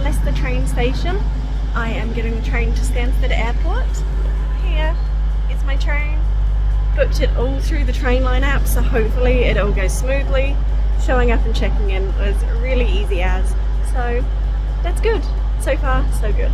Leicester train station. I am getting the train to Stansted Airport. Here is my train. Booked it all through the Trainline app, so hopefully it all goes smoothly. Showing up and checking in was really easy as, so that's good. So far, so good.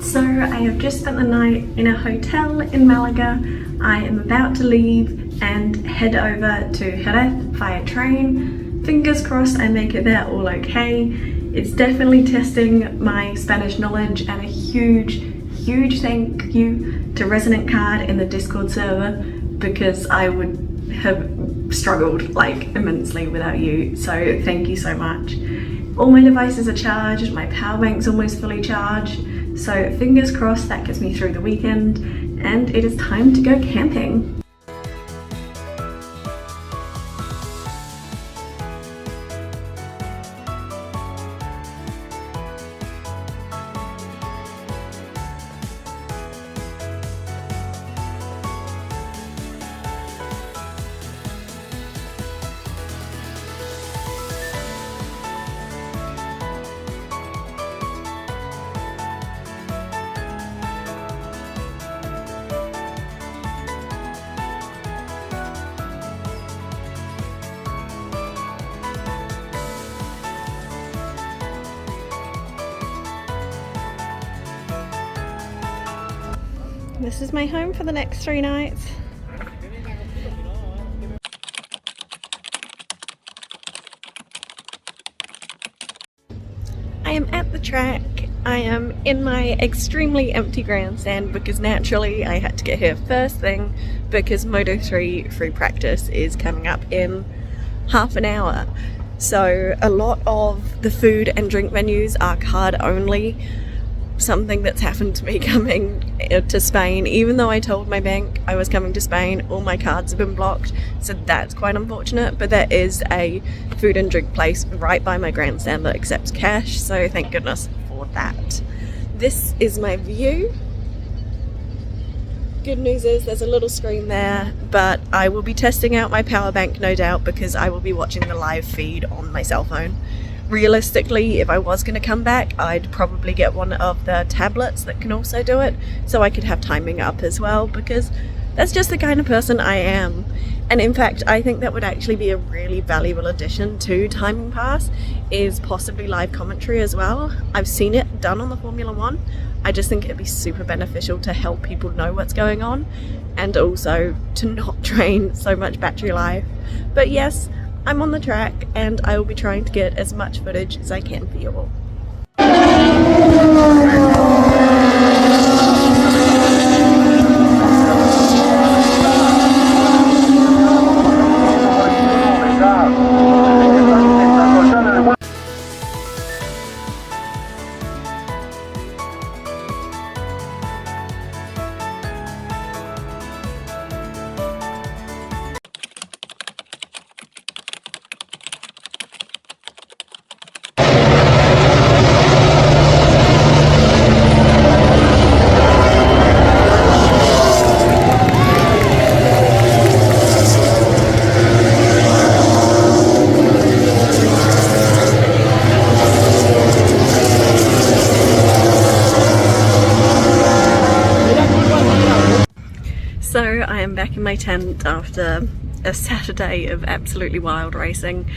So I have just spent the night in a hotel in Malaga. I am about to leave and head over to Jerez via train. Fingers crossed I make it there all okay. It's definitely testing my Spanish knowledge, and a huge thank you to Resonant Card in the Discord server, because I would have struggled like immensely without you, so thank you so much. All my devices are charged, my power bank's almost fully charged. So fingers crossed that gets me through the weekend, and it is time to go camping. This is my home for the next 3 nights. I am at the track. I am in my extremely empty grandstand because naturally I had to get here first thing because Moto3 free practice is coming up in half an hour. So a lot of the food and drink menus are card only. Something that's happened to me coming to Spain. Even though I told my bank I was coming to Spain, all my cards have been blocked, so that's quite unfortunate. But there is a food and drink place right by my grandstand that accepts cash, so thank goodness for that. This is my view. Good news is there's a little screen there, but I will be testing out my power bank no doubt, because I will be watching the live feed on my cell phone. Realistically, if I was going to come back, I'd probably get one of the tablets that can also do it, so I could have timing up as well, because that's just the kind of person I am. And in fact, I think that would actually be a really valuable addition to Timing Pass, is possibly live commentary as well. I've seen it done on the Formula 1. I just think it'd be super beneficial to help people know what's going on, and also to not drain so much battery life. But yes, I'm on the track, and I will be trying to get as much footage as I can for you all. So I am back in my tent after a Saturday of absolutely wild racing,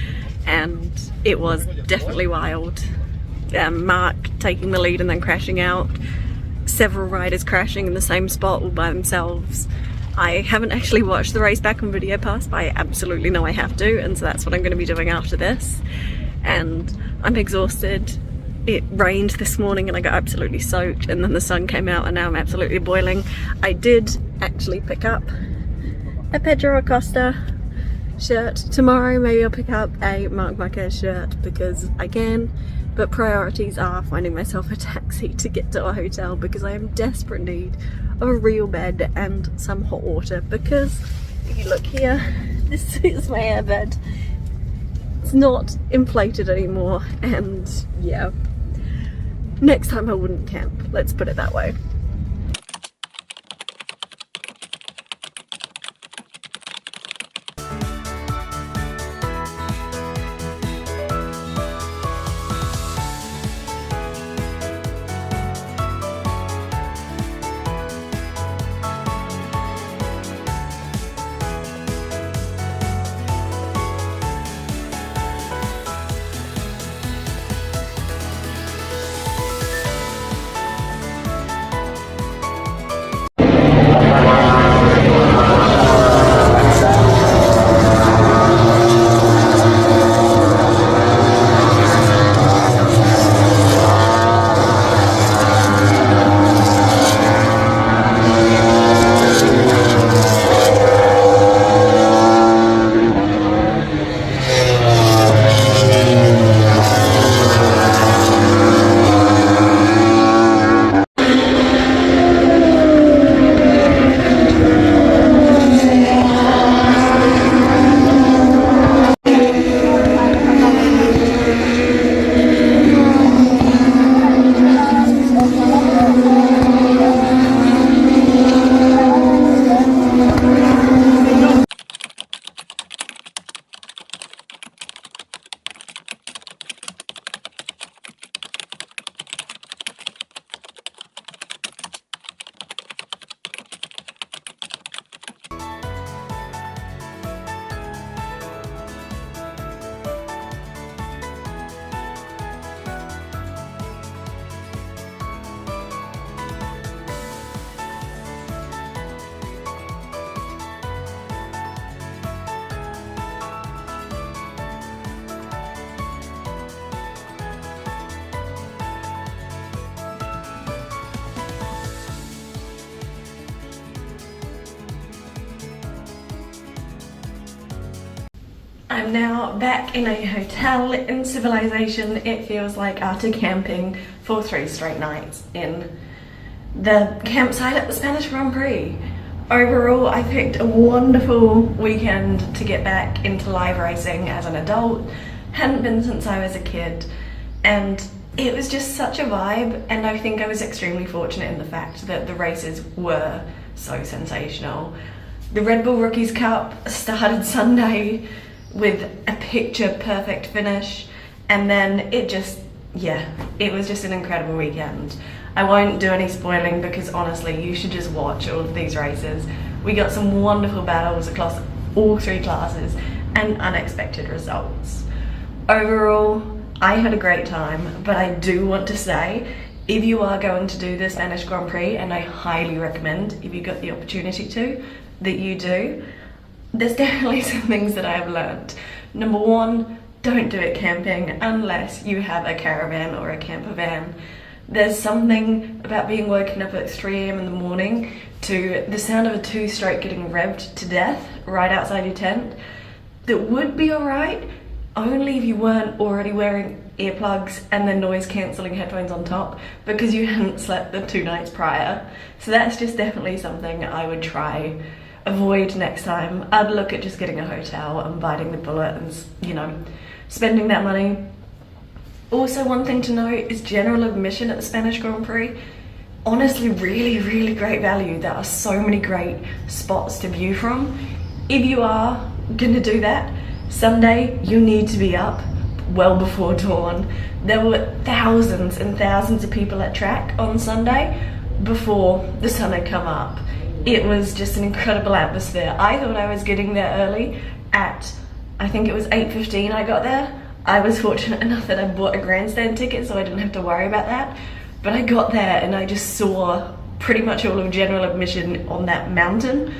and it was definitely wild. Mark taking the lead and then crashing out, several riders crashing in the same spot all by themselves. I haven't actually watched the race back on Video Pass, but I absolutely know I have to, and so that's what I'm going to be doing after this. And I'm exhausted. It rained this morning and I got absolutely soaked, and then the sun came out and now I'm absolutely boiling. I did actually pick up a Pedro Acosta shirt. Tomorrow maybe I'll pick up a Marc Marquez shirt because I can, but priorities are finding myself a taxi to get to a hotel because I am in desperate need of a real bed and some hot water, because if you look here, this is my airbed. It's not inflated anymore, and yeah, next time I wouldn't camp, let's put it that way. I'm now back in a hotel in civilization, it feels like, after camping for 3 straight nights in the campsite at the Spanish Grand Prix. Overall, I picked a wonderful weekend to get back into live racing as an adult. Hadn't been since I was a kid, and it was just such a vibe, and I think I was extremely fortunate in the fact that the races were so sensational. The Red Bull Rookies Cup started Sunday with a picture perfect finish, and then it was just an incredible weekend. I won't do any spoiling because honestly you should just watch all of these races. We got some wonderful battles across all 3 classes and unexpected results. Overall, I had a great time, but I do want to say, if you are going to do the Spanish Grand Prix, and I highly recommend, if you got the opportunity to, that you do, there's definitely some things that I have learned. Number 1, don't do it camping unless you have a caravan or a camper van. There's something about being woken up at 3 AM in the morning to the sound of a 2-stroke getting revved to death right outside your tent that would be alright only if you weren't already wearing earplugs and then noise cancelling headphones on top because you hadn't slept the 2 nights prior. So that's just definitely something I would try avoid next time. I'd look at just getting a hotel and biting the bullet and, you know, spending that money. Also, one thing to note is general admission at the Spanish Grand Prix. Honestly, really great value. There are so many great spots to view from. If you are gonna do that, Sunday you need to be up well before dawn. There were thousands and thousands of people at track on Sunday before the sun had come up. It was just an incredible atmosphere. I thought I was getting there early at, I think it was 8:15 I got there. I was fortunate enough that I bought a grandstand ticket so I didn't have to worry about that. But I got there and I just saw pretty much all of general admission on that mountain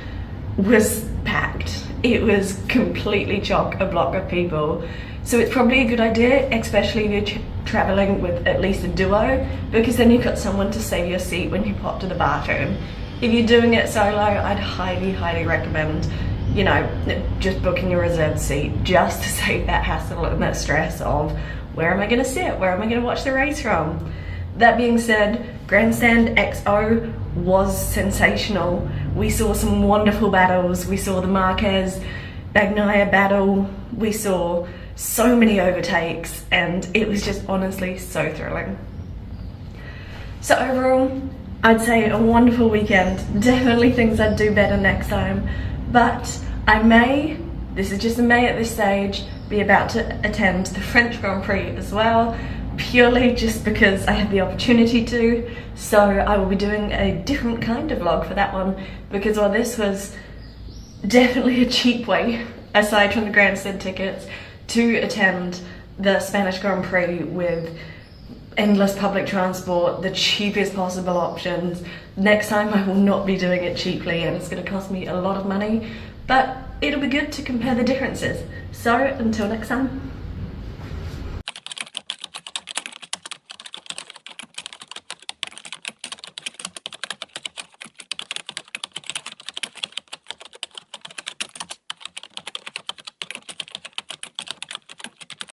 was packed. It was completely chock-a-block of people. So it's probably a good idea, especially if you're traveling with at least a duo, because then you've got someone to save your seat when you pop to the bathroom. If you're doing it solo, I'd highly recommend, you know, just booking a reserved seat just to save that hassle and that stress of where am I going to sit? Where am I going to watch the race from? That being said, Grandstand XO was sensational. We saw some wonderful battles. We saw the Marquez Bagnaia battle. We saw so many overtakes, and it was just honestly so thrilling. So overall, I'd say a wonderful weekend. Definitely things I'd do better next time, but I may, this is just a may at this stage, be about to attend the French Grand Prix as well, purely just because I had the opportunity to. So I will be doing a different kind of vlog for that one, because while this was definitely a cheap way, aside from the grandstand tickets, to attend the Spanish Grand Prix with endless public transport, the cheapest possible options. Next time I will not be doing it cheaply, and it's going to cost me a lot of money, but it'll be good to compare the differences. So until next time.